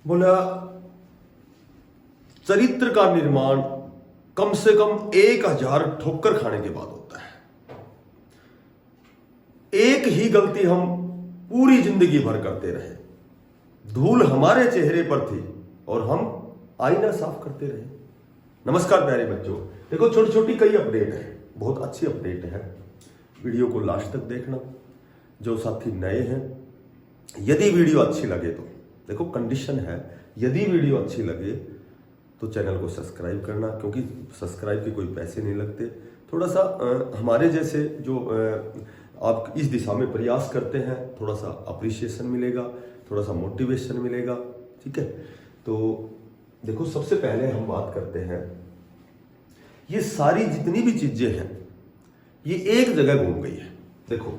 बोला चरित्र का निर्माण कम से कम 1000 ठोकर खाने के बाद होता है। एक ही गलती हम पूरी जिंदगी भर करते रहे, धूल हमारे चेहरे पर थी और हम आईना साफ करते रहे। नमस्कार प्यारे बच्चों, देखो छोटी छोटी कई अपडेट है, बहुत अच्छी अपडेट है। वीडियो को लास्ट तक देखना। जो साथी नए हैं, यदि वीडियो अच्छी लगे तो देखो कंडीशन है, यदि वीडियो अच्छी लगे तो चैनल को सब्सक्राइब करना, क्योंकि सब्सक्राइब के कोई पैसे नहीं लगते। थोड़ा सा हमारे जैसे जो आप इस दिशा में प्रयास करते हैं, थोड़ा सा अप्रिसिएशन मिलेगा, थोड़ा सा मोटिवेशन मिलेगा। ठीक है, तो देखो सबसे पहले हम बात करते हैं, ये सारी जितनी भी चीजें हैं ये एक जगह घूम गई है। देखो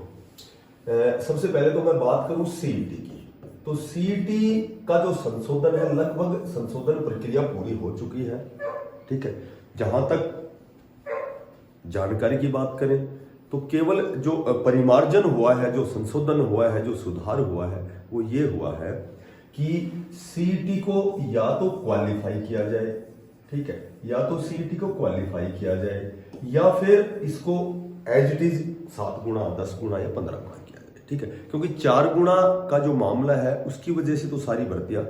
सबसे पहले तो मैं बात करूं सीईटी की, तो सीईटी का जो संशोधन है, लगभग संशोधन प्रक्रिया पूरी हो चुकी है। ठीक है, जहां तक जानकारी की बात करें तो केवल जो परिमार्जन हुआ है, जो संशोधन हुआ है, जो सुधार हुआ है, वो ये हुआ है कि सीईटी को या तो क्वालिफाई किया जाए, ठीक है, या तो सीईटी को क्वालिफाई किया जाए, या फिर इसको एज इट इज 7 गुना 10 गुना या 15 गुना किया जाए। ठीक है, क्योंकि 4 गुना का जो मामला है उसकी वजह से तो सारी भर्तियां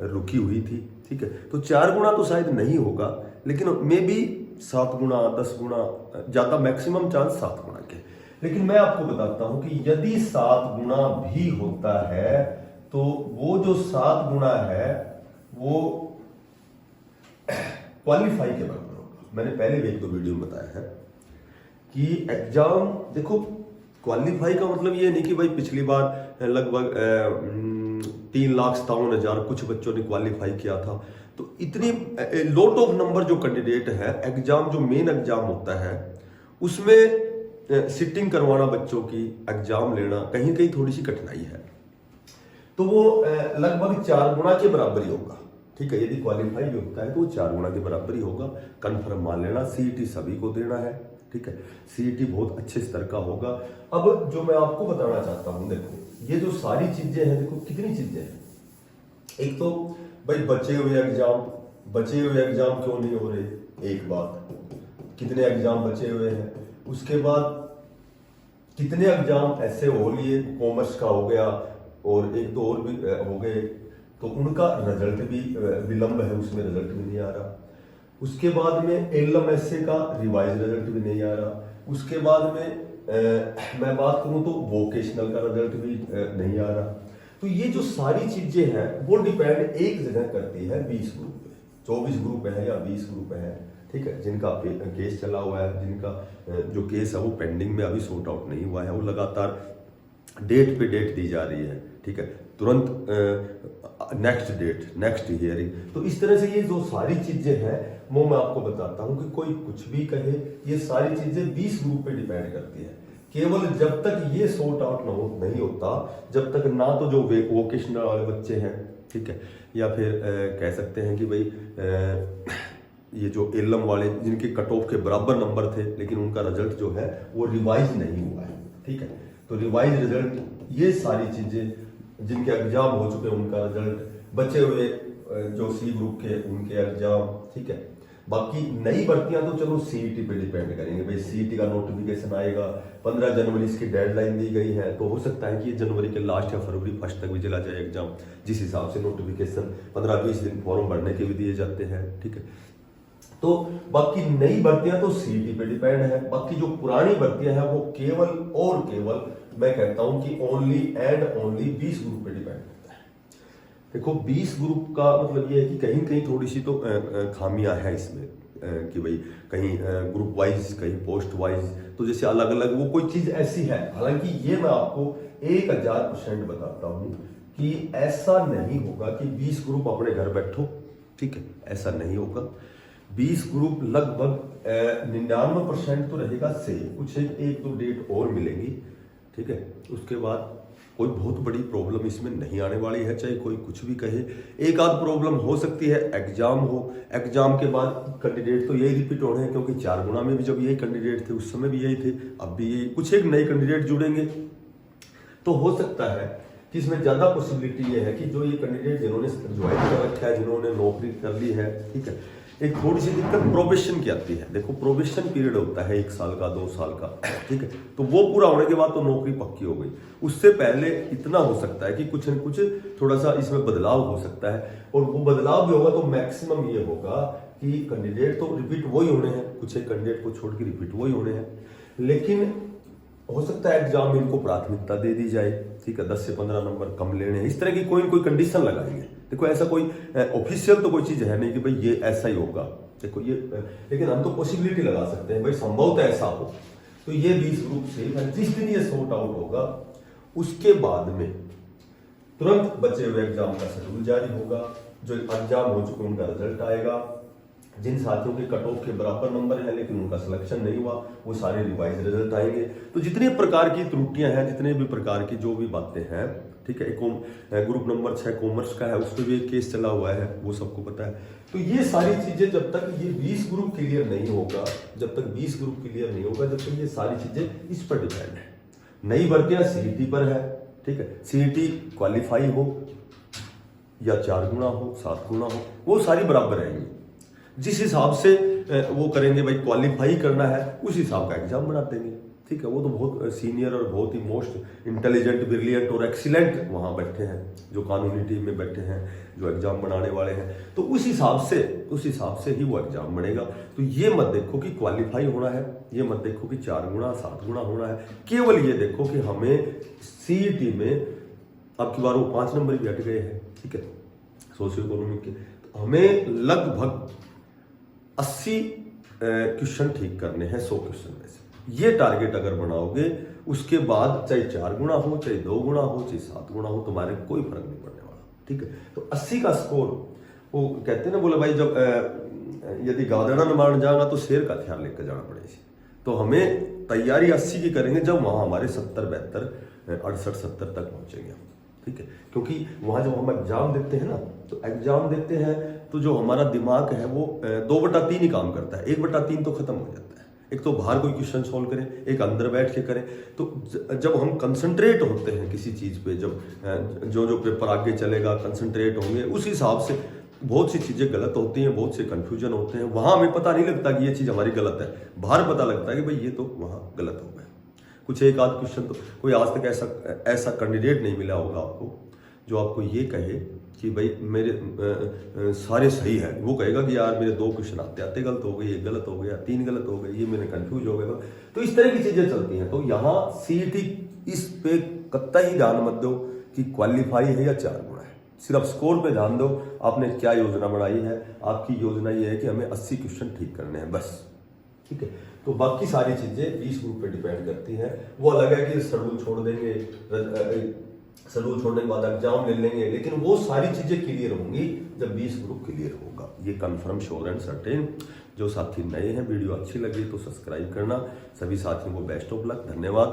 रुकी हुई थी। ठीक है, तो 4 गुना तो शायद नहीं होगा, लेकिन मे बी 7 गुना 10 गुना, ज्यादा मैक्सिमम चांस 7 गुना के। लेकिन मैं आपको बताता हूं कि यदि 7 गुना भी होता है तो वो जो 7 गुना है वो क्वालिफाई के बराबर होगा। मैंने पहले भी एक दो वीडियो में बताया है कि एग्जाम, देखो क्वालिफाई का मतलब ये नहीं कि भाई पिछली बार लगभग 3,57,000 कुछ बच्चों ने क्वालिफाई किया था, तो इतनी लॉट ऑफ नंबर जो कैंडिडेट है, एग्जाम जो मेन एग्जाम होता है उसमें सिटिंग करवाना बच्चों की, एग्जाम लेना कहीं कहीं थोड़ी सी कठिनाई है, तो वो लगभग 4 गुना के बराबर ही होगा। ठीक है, यदि क्वालिफाई भी होता है तो वो 4 गुना के बराबर ही होगा। कन्फर्म मान लेना, सीईटी सभी को देना है। ठीक है, सीईटी बहुत अच्छे स्तर का होगा। अब जो मैं आपको बताना चाहता हूं, देखो ये जो सारी चीजें हैं, देखो कितनी चीजें हैं। एक तो भाई बचे हुए एग्जाम क्यों नहीं हो रहे, एक बात, कितने एग्जाम बचे हुए हैं। उसके बाद कितने एग्जाम ऐसे हो लिए, कॉमर्स का हो गया और एक दो और भी हो गए, तो उनका रिजल्ट भी विलंब है, उसमें रिजल्ट भी नहीं आ रहा। उसके बाद में एलएमएसए का रिवाइज रिजल्ट भी नहीं आ रहा। उसके बाद में मैं बात करूं तो वोकेशनल का रिजल्ट भी नहीं आ रहा। तो ये जो सारी चीजें हैं वो डिपेंड एक जगह करती है 20 ग्रुप पे, 24 ग्रुप है या 20 ग्रुप है। ठीक है, जिनका केस चला हुआ है, जिनका जो केस है वो पेंडिंग में अभी सॉर्ट आउट नहीं हुआ है, वो लगातार डेट पे डेट दी जा रही है। ठीक है, तुरंत नेक्स्ट डेट, नेक्स्ट हियरिंग। तो इस तरह से ये जो सारी चीजें हैं वो मैं आपको बताता हूं कि कोई कुछ भी कहे, ये सारी चीजें 20 ग्रुप पे डिपेंड करती है। केवल जब तक ये सॉर्ट आउट नहीं होता, जब तक ना तो जो वोकेशनल वाले बच्चे हैं, ठीक है, या फिर कह सकते हैं कि भाई ये जो एलएम वाले जिनके कट ऑफ के बराबर नंबर थे लेकिन उनका रिजल्ट जो है वो रिवाइज नहीं हुआ है। ठीक है, तो रिवाइज रिजल्ट, ये सारी चीजें, जिनके एग्जाम हो चुके हैं उनका रिजल्ट, बचे हुए जो सी ग्रुप के उनके एग्जाम। ठीक है, बाकी नई भर्तियां तो चलो सीईटी पे डिपेंड करेंगे। भाई सीईटी का नोटिफिकेशन आएगा, 15 जनवरी इसकी डेडलाइन दी गई है, तो हो सकता है कि जनवरी के लास्ट या फरवरी फर्स्ट तक भी चला जाए एग्जाम, जिस हिसाब से नोटिफिकेशन 15-20 दिन फॉर्म भरने के भी दिए जाते हैं। ठीक है, तो बाकी नई भर्तियां तो सीईटी पे डिपेंड है। बाकी जो पुरानी भर्तियां हैं वो केवल और केवल मैं कहता हूं कि ओनली एंड ओनली 20 ग्रुप पे डिपेंड करता है। देखो 20 ग्रुप का मतलब ये है कि कहीं कहीं थोड़ी सी तो खामियां है इसमें, कि भाई कहीं ग्रुप वाइज, कहीं पोस्ट वाइज, तो जैसे अलग अलग वो कोई चीज ऐसी है। हालांकि ये मैं आपको 1000% बताता हूं कि ऐसा नहीं होगा कि 20 ग्रुप अपने घर बैठो। ठीक है, ऐसा नहीं होगा। 20 ग्रुप लगभग 99% तो रहेगा सेम, कुछ एक दो डेट और मिलेंगी। ठीक है, उसके बाद कोई बहुत बड़ी प्रॉब्लम इसमें नहीं आने वाली है, चाहे कोई कुछ भी कहे। एक आध प्रॉब्लम हो सकती है, एग्जाम हो, एग्जाम के बाद कैंडिडेट तो यही रिपीट हो रहे हैं, क्योंकि 4 गुना में भी जब यही कैंडिडेट थे उस समय भी यही थे, अब भी यही, कुछ एक नए कैंडिडेट जुड़ेंगे। तो हो सकता है कि इसमें ज़्यादा पॉसिबिलिटी ये है कि जो ये कैंडिडेट जिन्होंने ज्वाइन कर रखा है, जिन्होंने नौकरी कर ली है, ठीक है, एक थोड़ी सी दिक्कत प्रोबेशन की आती है। देखो प्रोबेशन पीरियड होता है 1 साल का, 2 साल का, ठीक है, तो वो पूरा होने के बाद तो नौकरी पक्की हो गई। उससे पहले इतना हो सकता है कि कुछ न कुछ थोड़ा सा इसमें बदलाव हो सकता है, और वो बदलाव भी होगा तो मैक्सिमम ये होगा कि कैंडिडेट तो रिपीट वही होने हैं, कुछ एक कैंडिडेट को छोड़ के रिपीट वही होने हैं, लेकिन हो सकता है एग्जाम में इनको प्राथमिकता दे दी जाए, ठीक है, 10 से 15 नंबर कम लेने हैं, इस तरह की कोई न कोई कंडीशन लगाएंगे। देखो ऐसा कोई ऑफिशियल तो कोई चीज है नहीं कि भाई ये ऐसा ही होगा, देखो ये, लेकिन हम तो पॉसिबिलिटी लगा सकते हैं भाई संभवतः ऐसा हो। तो ये 20 ग्रुप से जिस दिन ये सॉर्ट आउट होगा उसके बाद में तुरंत बचे हुए एग्जाम का शेड्यूल जारी होगा, जो एग्जाम हो चुके उनका रिजल्ट आएगा। जिन साथियों के कट ऑफ के बराबर नंबर है लेकिन उनका सिलेक्शन नहीं हुआ, वो सारे रिवाइज रिजल्ट आएंगे। तो जितने प्रकार की त्रुटियां हैं, जितने भी प्रकार की जो भी बातें हैं, ठीक है, एक ग्रुप नंबर 6 कॉमर्स का है, उस पर भी एक केस चला हुआ है, वो सबको पता है। तो ये सारी चीजें जब तक ये 20 ग्रुप क्लियर नहीं होगा, जब तक 20 ग्रुप क्लियर नहीं होगा, जब तक ये सारी चीजें इस पर डिपेंड है। नई भर्तियां सीईटी पर है, ठीक है, सीईटी क्वालिफाई हो या 4 गुना हो, 7 गुना हो, वो सारी बराबर रहेंगी। जिस हिसाब से वो करेंगे भाई क्वालिफाई करना है, उस हिसाब का एग्जाम बना देंगे, ठीक है। वो तो बहुत सीनियर और बहुत ही मोस्ट इंटेलिजेंट, ब्रिलियंट और एक्सीलेंट वहां बैठे हैं, जो कानूनी टीम में बैठे हैं, जो एग्जाम बनाने वाले हैं, तो उस हिसाब से ही वो एग्जाम बनेगा। तो ये मत देखो कि क्वालिफाई होना है, ये मत देखो कि 4 गुना 7 गुना होना है, केवल ये देखो कि हमें सीईटी में अब की बार वो 5 नंबर भी हट गए हैं, ठीक है, सोशियो इकोनॉमिक के, तो हमें लगभग 80 क्वेश्चन ठीक करने हैं 100 क्वेश्चन में से। ये टारगेट अगर बनाओगे, उसके बाद चाहे 4 गुना हो, चाहे 2 गुना हो, चाहे 7 गुना हो, तुम्हारे कोई फर्क नहीं पड़ने वाला, ठीक है। तो 80 का स्कोर, वो कहते हैं ना, बोले भाई जब यदि गादड़ा न मारने जाना तो शेर का हथियार लेकर जाना पड़ेगा। तो हमें तैयारी 80 की करेंगे, जब वहां हमारे 70, 72, 68, 70 तक पहुंचेंगे, ठीक है। क्योंकि वहां जब हम एग्जाम देते हैं ना, तो एग्जाम देते हैं तो जो हमारा दिमाग है वो 2/3 ही काम करता है, 1/3 तो खत्म हो जाता है। एक तो बाहर कोई क्वेश्चन सॉल्व करें, एक अंदर बैठ के करें। तो जब हम कंसंट्रेट होते हैं किसी चीज पे, जब जो पेपर आगे चलेगा कंसंट्रेट होंगे, उस हिसाब से बहुत सी चीजें गलत होती हैं, बहुत से कंफ्यूजन होते हैं। वहां हमें पता नहीं लगता कि ये चीज हमारी गलत है, बाहर पता लगता है कि भाई ये तो वहां गलत हो गया। कुछ एक आध क्वेश्चन तो कोई आज तक ऐसा कैंडिडेट नहीं मिला होगा आपको जो आपको ये कहे कि भाई मेरे सारे सही है। वो कहेगा कि यार मेरे 2 क्वेश्चन आते आते गलत हो गए, ये गलत हो गया, 3 गलत हो गए, ये मैंने कंफ्यूज हो गया। तो इस तरह की चीजें चलती हैं। तो यहाँ सीईटी इस पे कतई ध्यान मत दो कि क्वालिफाई है या 4 गुना है, सिर्फ स्कोर पे ध्यान दो। आपने क्या योजना बनाई है, आपकी योजना ये है कि हमें 80 क्वेश्चन ठीक करने हैं बस, ठीक है। तो बाकी सारी चीजें 20 ग्रुप पे डिपेंड करती हैं। वो अलग है कि शेड्यूल छोड़ देंगे, शेड्यूल छोड़ने के बाद एग्जाम ले लेंगे, लेकिन वो सारी चीजें क्लियर होंगी जब 20 ग्रुप क्लियर होगा, ये कंफर्म, श्योर एंड सर्टेन। जो साथी नए हैं, वीडियो अच्छी लगी तो सब्सक्राइब करना। सभी साथियों को बेस्ट ऑफ लक, धन्यवाद।